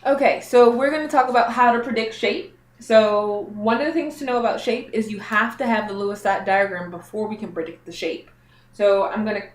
Okay, so we're going to talk about how to predict shape. So one of the things to know about shape is you have to have the Lewis dot diagram before we can predict the shape. So I'm going to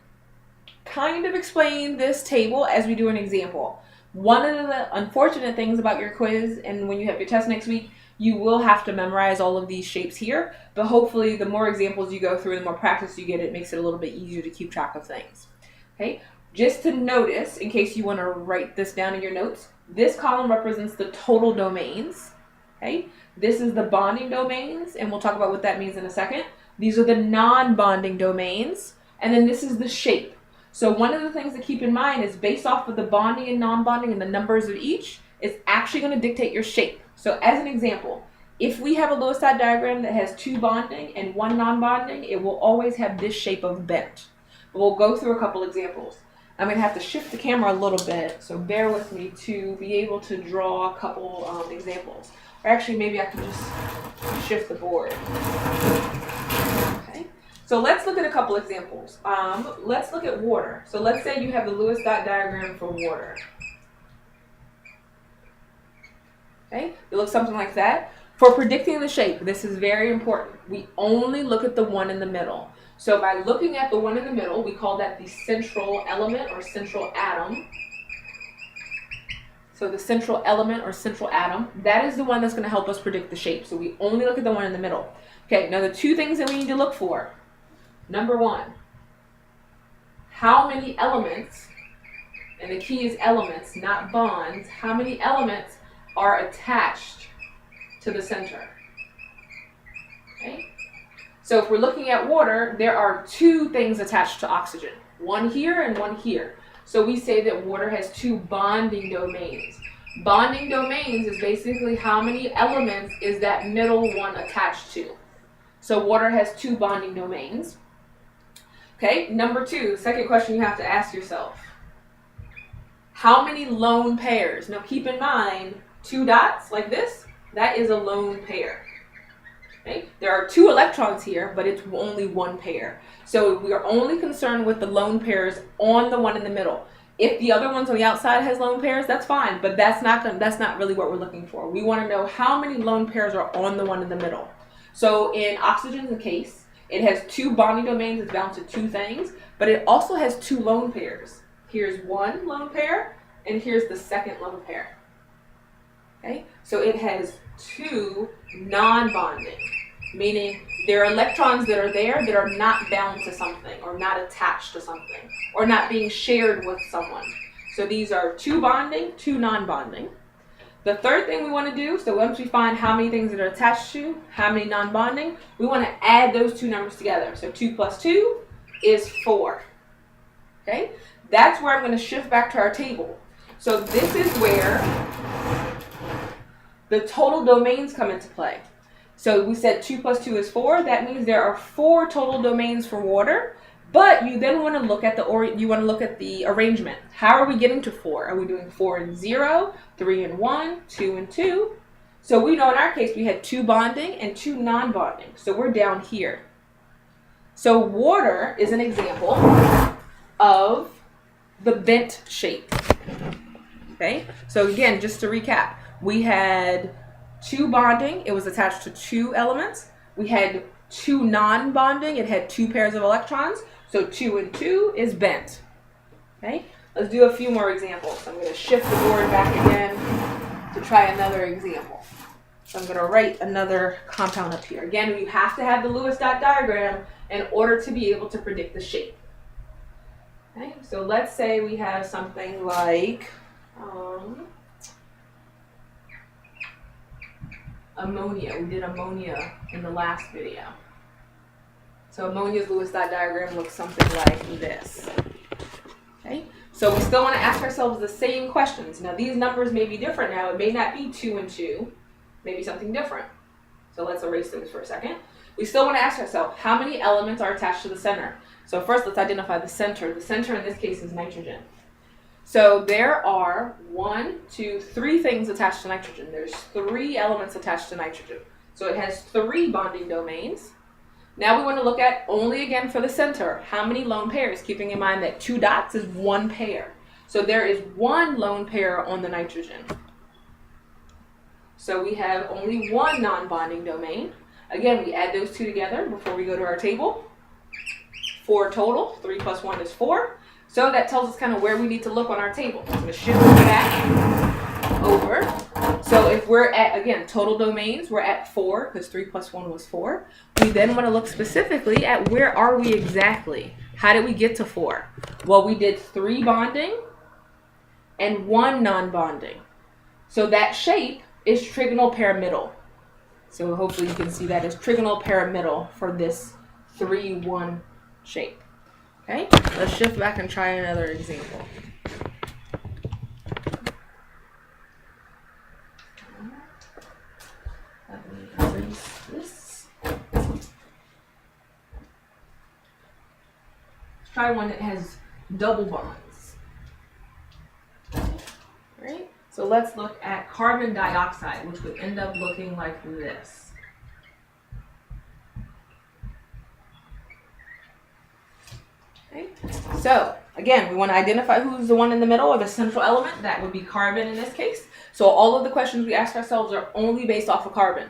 kind of explain this table as we do an example. One of the unfortunate things about your quiz and when you have your test next week, you will have to memorize all of these shapes here, but hopefully the more examples you go through, the more practice you get, it makes it a little bit easier to keep track of things. Okay, just to notice, in case you want to write this down in your notes, this column represents the total domains. Okay, this is the bonding domains, and we'll talk about what that means in a second. These are the non-bonding domains, and then this is the shape. So one of the things to keep in mind is based off of the bonding and non-bonding and the numbers of each, it's actually going to dictate your shape. So as an example, if we have a Lewis dot diagram that has 2 bonding and 1 non-bonding, it will always have this shape of bent. But we'll go through a couple examples. I'm going to have to shift the camera a little bit, so bear with me to be able to draw a couple examples. Or actually, maybe I can just shift the board. Okay. So let's look at a couple examples. Let's look at water. So let's say you have the Lewis dot diagram for water. Okay, it looks something like that. For predicting the shape, this is very important. We only look at the one in the middle. So by looking at the one in the middle, we call that the central element or central atom. So the central element or central atom, that is the one that's going to help us predict the shape. So we only look at the one in the middle. Okay, now the 2 things that we need to look for. Number 1, how many elements, and the key is elements, not bonds, how many elements are attached to the center? Okay. So if we're looking at water, there are 2 things attached to oxygen, one here and one here. So we say that water has 2 bonding domains. Bonding domains is basically how many elements is that middle one attached to. So water has 2 bonding domains. Okay, number 2, the second question you have to ask yourself. How many lone pairs? Now keep in mind, 2 dots like this, that is a lone pair. Okay? There are 2 electrons here, but it's only 1 pair. So we are only concerned with the lone pairs on the one in the middle. If the other ones on the outside has lone pairs, that's fine, but that's not really what we're looking for. We want to know how many lone pairs are on the one in the middle. So in oxygen's case, it has 2 bonding domains, it's bound to 2 things, but it also has 2 lone pairs. Here's 1 lone pair, and here's the second lone pair. Okay, so it has 2 non-bonding, meaning there are electrons that are there that are not bound to something or not attached to something or not being shared with someone. So these are 2 bonding, 2 non-bonding. The third thing we want to do, so once we find how many things that are attached to, how many non-bonding, we want to add those 2 numbers together. So 2 plus 2 is 4. Okay, that's where I'm going to shift back to our table. So this is where the total domains come into play. So we said 2 plus 2 is 4. That means there are 4 total domains for water. But you then want to look at the arrangement. How are we getting to 4? Are we doing 4 and 0, 3 and 1, 2 and 2? So we know in our case we had 2 bonding and 2 non-bonding. So we're down here. So water is an example of the bent shape. Okay? So again, just to recap, we had 2 bonding, it was attached to 2 elements. We had 2 non-bonding, it had 2 pairs of electrons. So 2 and 2 is bent. Okay, let's do a few more examples. I'm going to shift the board back again to try another example. So I'm going to write another compound up here. Again, you have to have the Lewis dot diagram in order to be able to predict the shape. Okay, so let's say we have something like ammonia. We did ammonia in the last video. So ammonia's Lewis dot diagram looks something like this. Okay, so we still want to ask ourselves the same questions. Now these numbers may be different now. It may not be 2 and 2, maybe something different. So let's erase those for a second. We still want to ask ourselves, how many elements are attached to the center? So first let's identify the center. The center in this case is nitrogen. So there are 1, 2, 3 things attached to nitrogen. There's 3 elements attached to nitrogen. So it has 3 bonding domains. Now we want to look at, only again for the center, how many lone pairs, keeping in mind that 2 dots is 1 pair. So there is 1 lone pair on the nitrogen. So we have only one non-bonding domain. Again, we add those two together before we go to our table. 4 total, 3 plus 1 is 4. So that tells us kind of where we need to look on our table. I'm going to shift back over. So if we're at, again, total domains, we're at 4 because 3 plus 1 was 4. We then want to look specifically at where are we exactly? How did we get to 4? Well, we did 3 bonding and 1 non-bonding. So that shape is trigonal pyramidal. So hopefully you can see that as trigonal pyramidal for this 3-1 shape. Okay, let's shift back and try another example. Let me erase this. Let's try one that has double bonds. Right? So let's look at carbon dioxide, which would end up looking like this. Okay. So again, we want to identify who's the one in the middle or the central element. That would be carbon in this case. So all of the questions we ask ourselves are only based off of carbon.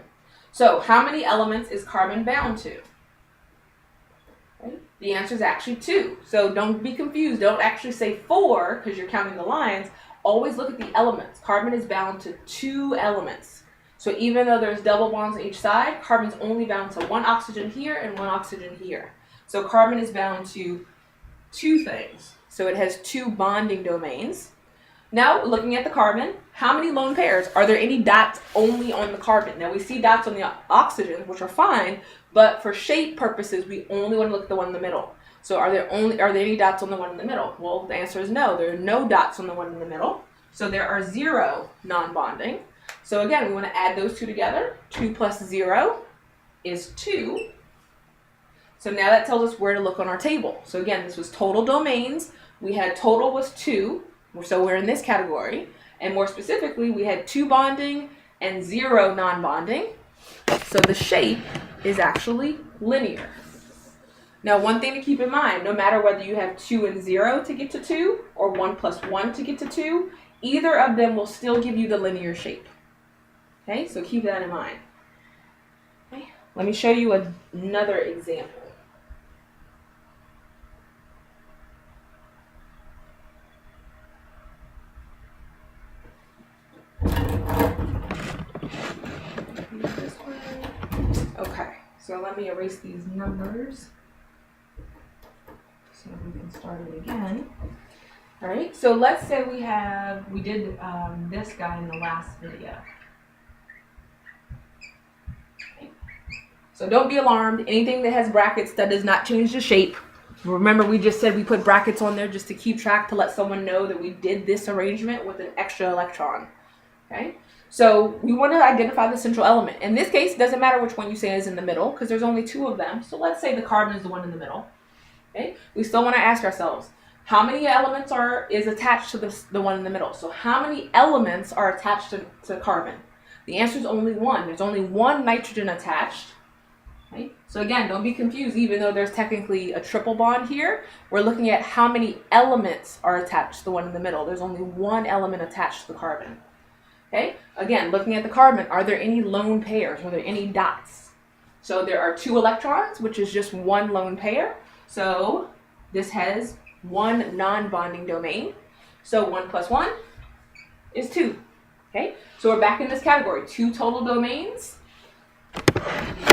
So how many elements is carbon bound to? Okay. The answer is actually 2. So don't be confused. Don't actually say 4 because you're counting the lines. Always look at the elements. Carbon is bound to 2 elements. So even though there's double bonds on each side, carbon's only bound to 1 oxygen here and 1 oxygen here. So carbon is bound to 2 things. So it has 2 bonding domains. Now, looking at the carbon, how many lone pairs? Are there any dots only on the carbon? Now, we see dots on the oxygen, which are fine, but for shape purposes, we only want to look at the one in the middle. So are there any dots on the one in the middle? Well, the answer is no. There are no dots on the one in the middle. So there are 0 non-bonding. So again, we want to add those 2 together. 2 plus 0 is 2. So now that tells us where to look on our table. So again, this was total domains. We had total was 2. So we're in this category. And more specifically, we had 2 bonding and 0 non-bonding. So the shape is actually linear. Now, one thing to keep in mind, no matter whether you have 2 and 0 to get to 2 or 1 plus 1 to get to 2, either of them will still give you the linear shape. Okay, so keep that in mind. Okay, let me show you another example. Okay, so let me erase these numbers so we can start it again. All right, so let's say we did this guy in the last video. Okay. So don't be alarmed. Anything that has brackets, that does not change the shape. Remember, we just said we put brackets on there just to keep track, to let someone know that we did this arrangement with an extra electron. Okay. So we want to identify the central element. In this case, it doesn't matter which one you say is in the middle because there's only 2 of them. So let's say the carbon is the one in the middle. Okay. We still want to ask ourselves, how many elements is attached to the one in the middle? So how many elements are attached to carbon? The answer is only 1. There's only 1 nitrogen attached. Okay. So again, don't be confused. Even though there's technically a triple bond here, we're looking at how many elements are attached to the one in the middle. There's only 1 element attached to the carbon. Okay, again, looking at the carbon, are there any lone pairs? Are there any dots? So there are 2 electrons, which is just 1 lone pair. So this has 1 non-bonding domain. So 1 plus 1 is 2. Okay, so we're back in this category, 2 total domains.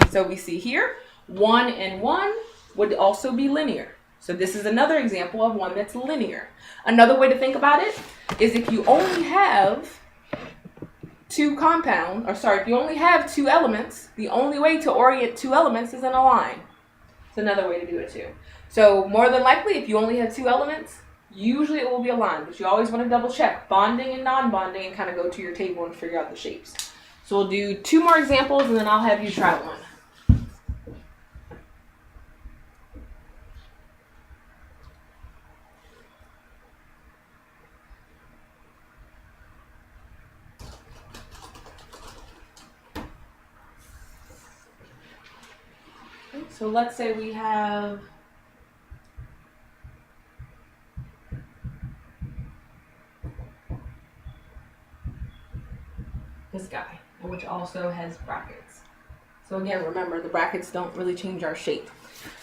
So we see here, 1 and 1 would also be linear. So this is another example of one that's linear. Another way to think about it is if you only have if you only have 2 elements, the only way to orient 2 elements is in a line. It's another way to do it too. So more than likely, if you only have 2 elements, usually it will be a line, but you always want to double check bonding and non-bonding and kind of go to your table and figure out the shapes. So we'll do 2 more examples and then I'll have you try one. So let's say we have this guy. which also has brackets. So again, remember the brackets don't really change our shape.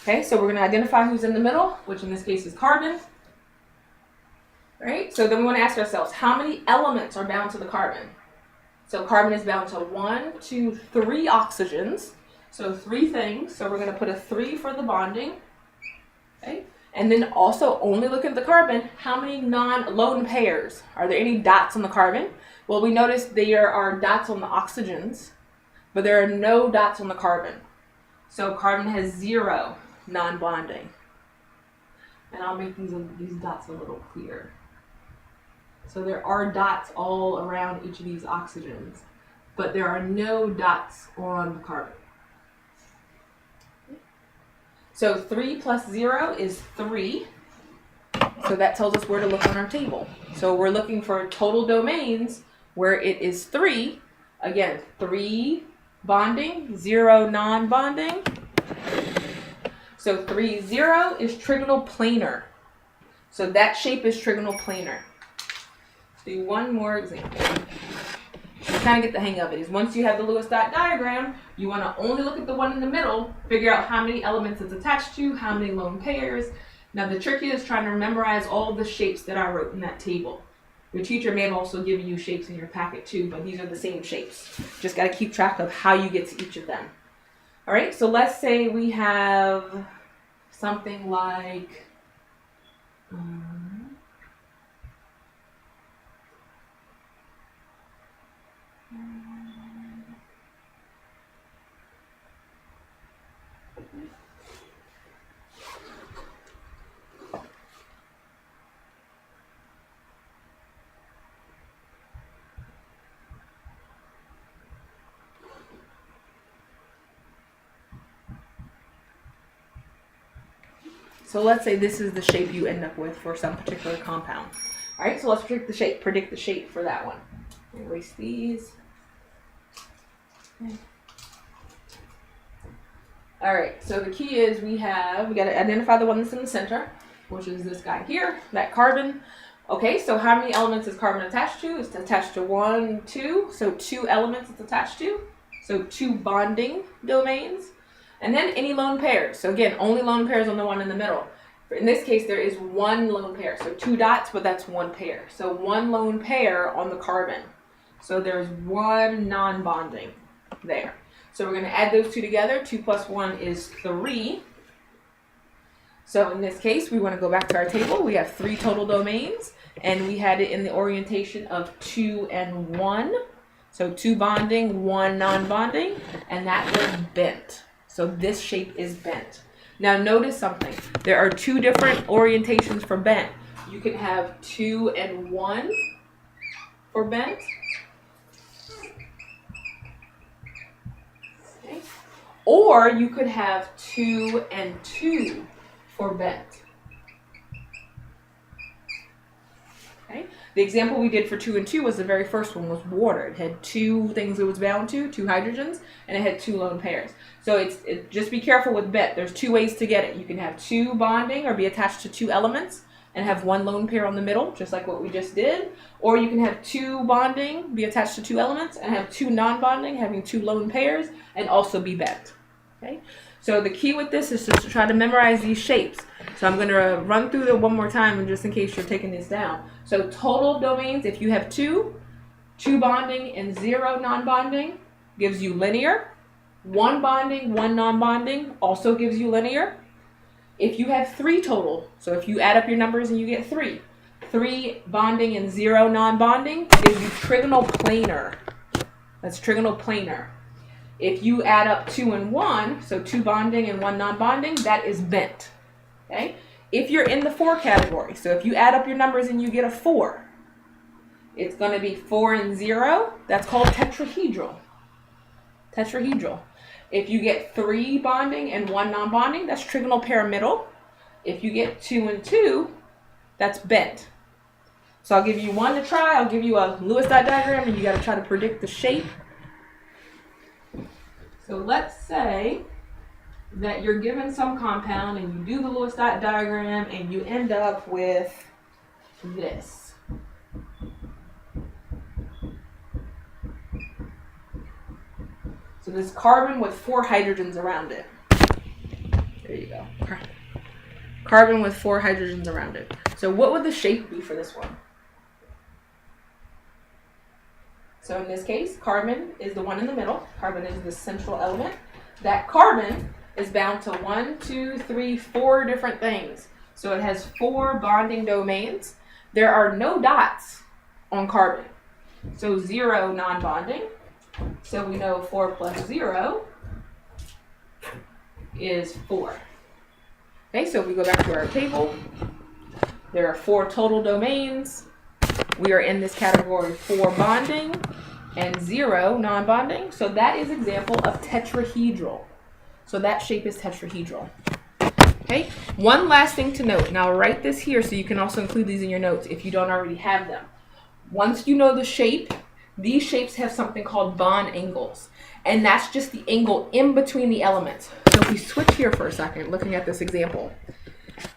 Okay, so we're going to identify who's in the middle, which in this case is carbon. Right? So then we want to ask ourselves, how many elements are bound to the carbon? So carbon is bound to 1, 2, 3 oxygens. So 3 things. So we're going to put a 3 for the bonding. Okay? And then also only look at the carbon. How many non-lone pairs? Are there any dots on the carbon? Well, we noticed there are dots on the oxygens, but there are no dots on the carbon. So carbon has 0 non-bonding. And I'll make these dots a little clearer. So there are dots all around each of these oxygens, but there are no dots on the carbon. So 3 plus 0 is 3. So that tells us where to look on our table. So we're looking for total domains where it is 3. Again, 3 bonding, 0 non-bonding. So 3, 0 is trigonal planar. So that shape is trigonal planar. Do one more example. You kind of get the hang of it. Is once you have the Lewis dot diagram, you want to only look at the one in the middle, figure out how many elements it's attached to, how many lone pairs. Now the trick is trying to memorize all the shapes that I wrote in that table. Your teacher may have also given you shapes in your packet too, but these are the same shapes. Just got to keep track of how you get to each of them. All right, so let's say we have something like so let's say this is the shape you end up with for some particular compound. All right, so let's predict the shape for that one. Erase these. Okay. All right, so the key is we got to identify the one that's in the center, which is this guy here, that carbon. Okay, so how many elements is carbon attached to? It's attached to 1, 2, so 2 elements it's attached to. So 2 bonding domains. And then any lone pairs. So again, only lone pairs on the one in the middle. In this case, there is 1 lone pair. So 2 dots, but that's 1 pair. So 1 lone pair on the carbon. So there's 1 non-bonding there. So we're going to add those 2 together. 2 plus 1 is 3. So in this case, we want to go back to our table. We have 3 total domains, and we had it in the orientation of 2 and 1. So 2 bonding, 1 non-bonding, and that was bent. So this shape is bent. Now notice something. There are 2 different orientations for bent. You can have 2 and 1 for bent. Okay. Or you could have 2 and 2 for bent. Okay. The example we did for 2 and 2 was the very first one, was water. It had 2 things it was bound to, 2 hydrogens, and it had 2 lone pairs. So just be careful with bent. There's 2 ways to get it. You can have 2 bonding or be attached to 2 elements and have 1 lone pair on the middle, just like what we just did. Or you can have 2 bonding, be attached to 2 elements, and have 2 non-bonding, having 2 lone pairs, and also be bent. Okay? So the key with this is just to try to memorize these shapes. So I'm going to run through them one more time, and just in case you're taking this down. So total domains, if you have 2 bonding and 0 non-bonding, gives you linear. 1 bonding, 1 non-bonding also gives you linear. If you have 3 total, so if you add up your numbers and you get 3, 3 bonding and 0 non-bonding gives you trigonal planar. That's trigonal planar. If you add up 2 and 1, so 2 bonding and 1 non-bonding, that is bent. Okay? If you're in the 4 category, so if you add up your numbers and you get a 4, it's going to be 4 and 0. That's called tetrahedral. Tetrahedral. If you get 3 bonding and 1 non-bonding, that's trigonal pyramidal. If you get 2 and 2, that's bent. So I'll give you one to try. I'll give you a Lewis dot diagram, and you got to try to predict the shape. So let's say that you're given some compound and you do the Lewis dot diagram and you end up with this. So this carbon with 4 hydrogens around it. There you go. Carbon with 4 hydrogens around it. So what would the shape be for this one? So in this case, carbon is the one in the middle. Carbon is the central element. That carbon is bound to 1, 2, 3, 4 different things. So it has 4 bonding domains. There are no dots on carbon. So 0 non-bonding. So we know 4 plus 0 is 4. Okay, so if we go back to our table, there are 4 total domains. We are in this category 4 bonding and 0 non-bonding. So that is example of tetrahedral. So that shape is tetrahedral. Okay, one last thing to note, and I'll write this here so you can also include these in your notes if you don't already have them. Once you know the shape, these shapes have something called bond angles, and that's just the angle in between the elements. So if we switch here for a second, looking at this example,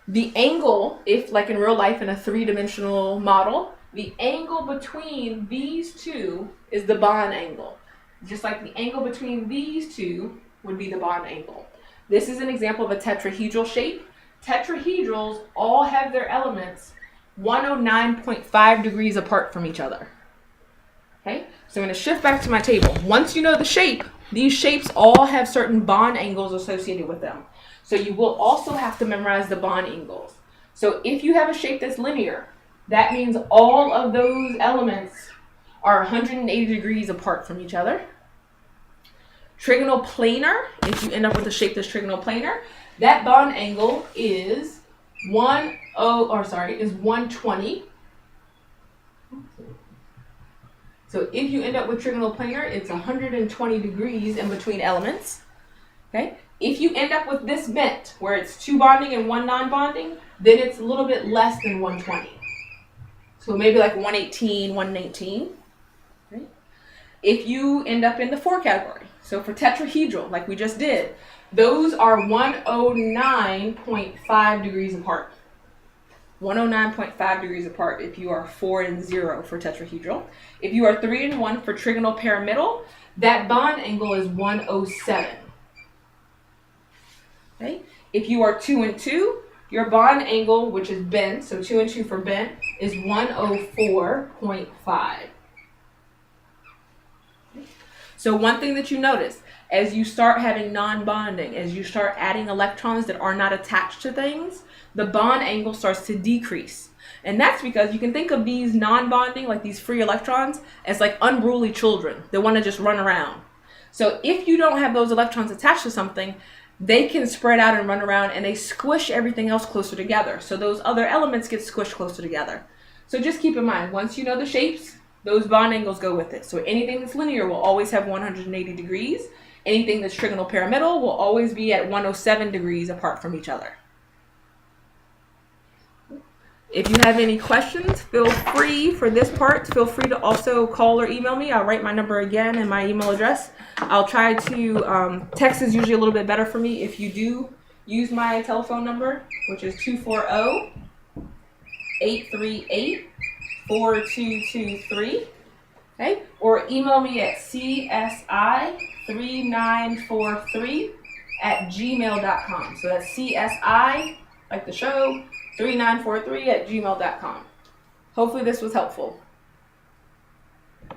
the angle, if like in real life in a 3-dimensional model, the angle between these two is the bond angle. Just like the angle between these two would be the bond angle. This is an example of a tetrahedral shape. Tetrahedrals all have their elements 109.5 degrees apart from each other. Okay, so I'm going to shift back to my table. Once you know the shape, these shapes all have certain bond angles associated with them. So you will also have to memorize the bond angles. So if you have a shape that's linear, that means all of those elements are 180 degrees apart from each other. Trigonal planar, if you end up with a shape that's trigonal planar, that bond angle is 120. So if you end up with trigonal planar, it's 120 degrees in between elements. Okay? If you end up with this bent, where it's 2 bonding and 1 non-bonding, then it's a little bit less than 120. So maybe like 118, 119. Okay? If you end up in the 4 category, so for tetrahedral, like we just did, those are 109.5 degrees apart. 109.5 degrees apart if you are 4 and 0 for tetrahedral. If you are 3 and 1 for trigonal pyramidal, that bond angle is 107. Okay? If you are 2 and 2, your bond angle, which is bent, so 2 and 2 for bent, is 104.5. So one thing that you notice, as you start having non-bonding, as you start adding electrons that are not attached to things, the bond angle starts to decrease. And that's because you can think of these non-bonding, like these free electrons, as like unruly children that want to just run around. So if you don't have those electrons attached to something, they can spread out and run around and they squish everything else closer together. So those other elements get squished closer together. So just keep in mind, once you know the shapes, those bond angles go with it. So anything that's linear will always have 180 degrees. Anything that's trigonal pyramidal will always be at 107 degrees apart from each other. If you have any questions, feel free for this part. Feel free to also call or email me. I'll write my number again and my email address. I'll try to, text is usually a little bit better for me if you do use my telephone number, which is 240-838-4223. Okay? Or email me at csi3943@gmail.com. So that's CSI, like the show, 3943 at gmail.com. Hopefully this was helpful.